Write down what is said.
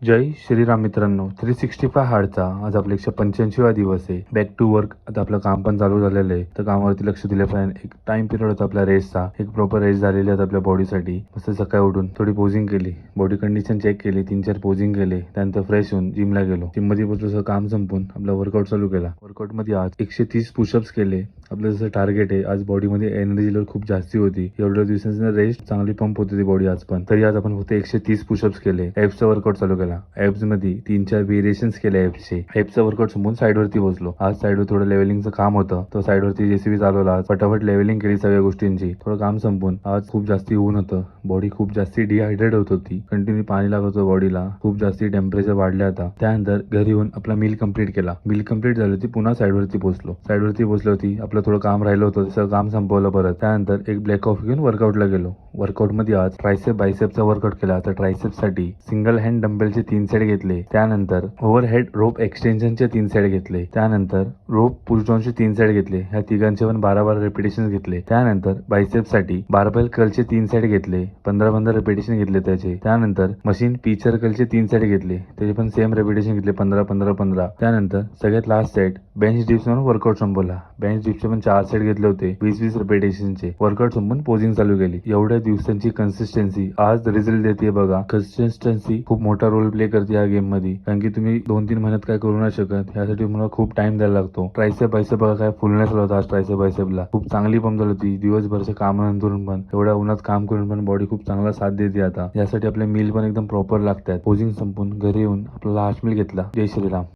जय श्रीराम मित्रांनो. 365 हार्डचा आज आपला 185वा दिवस आहे. Back to work. आता आपलं काम पण चालू झालेलं आहे, तर कामावरती लक्ष दिलं पाहिजे. एक टाइम पिरियड होता आपल्या रेसचा, एक प्रॉपर रेस झालेली आहे आपल्या बॉडीसाठी. मस्त सकाळी उठून थोडी पोजिंग केली, बॉडी कंडिशन चेक केली, 3-4 पोजिंग केले, त्यानंतर फ्रेश होऊन जिमला गेलो. जिम मध्ये पोहोचलो, काम संपून आपला वर्कआउट चालू केला. वर्कआउट मध्ये आज 130 पुशअप्स केले. आपलं जसं टार्गेट आहे, आज बॉडीमध्ये एनर्जी लेवल खूप जास्ती होती. एवढ्या दिवसांची रेस्ट चांगली पंप होती ती बॉडी आज पण. तरी आज आपण फक्त 130 पुशअप्स केले. ॲप्सचा वर्कआउट चालू केला. ॲप्स मध्ये 3-4 व्हेरिएशन्स केले ॲप्सचे. ॲप्सचा वर्कआउट संपून साईडवरती बसलो. आज साईडवर थोडं लेवलिंगचं काम होतं, तर साईडवरती जेसीबी चालवला. आज फटाफट लेवलिंग केली सगळ्या गोष्टींची. थोडं काम संपून आज खूप जास्ती ऊन होतं, बॉडी खूप जास्ती डिहायड्रेट होत होती. कंटिन्यू पाणी लागत होतं बॉडीला. खूप जास्ती टेम्परेचर वाढले आता. त्यानंतर घरी येऊन आपला मील कंप्लीट केला. मील कंप्लीट झाली होती, पुन्हा साईडवरती पोहोचलो. साईडवरती पोहोचलो होती, आपलं थोडं काम राहिलं होतं, तसं काम संपवलं परत. त्यानंतर एक ब्लॅक कॉफी घेऊन वर्कआउटला गेलो. वर्कआउट मध्ये आज ट्रायसेप बायसेपचा वर्कआउट केला. तर ट्रायसेप साठी सिंगल हँड डंबेलचे 3 सेट घेतले. त्यानंतर ओव्हरहेड रोप एक्सटेन्शनचे 3 सेट घेतले. त्यानंतर रोप पुश डाऊनचे 3 सेट घेतले. ह्या तिघांचे पण 12-12 रिपिटेशन घेतले. त्यानंतर बायसेप साठी बारबेल कर्लचे 3 सेट घेतले, 15-15 रिपिटेशन घेतले त्याचे. त्यानंतर मशीन पिच सर्कलचे 3 सेट घेतले, त्याचे पण सेम रिपिटेशन घेतले, 15-15-15. त्यानंतर सगळ्यात लास्ट सेट बेंच डिप्स म्हणून वर्कआउट संपवला. बेंच डिप्सचे पण 4 सेट घेतले होते, 20-20 रिपिटेशनचे. वर्कआउट संपून पोजिंग चालू केली. एवढ्या दिवसांची कन्सिस्टन्सी आज रिझल्ट देते बघा. कन्सिस्टन्सी खूप मोठा रोल प्ले करते या गेम मध्ये, कारण की तुम्ही 2-3 महिन्यात काय करू नाही शकत. यासाठी मला खूप टाइम द्यायला लागतो. ट्रायसेप बायसेप बघा काय फुलनेस होता आज. ट्रायसेप बायसेपला खूप चांगली पंप झाली होती. दिवसभरच्या कामानंतर पण एवढ्या उन्हात काम करून पण बॉडी खूप चांगला साथ देते आता. यासाठी आपले मील पण एकदम प्रॉपर लागतात. पोजिंग संपून घरी येऊन आपला लास्ट मील घेतला. जय श्रीराम.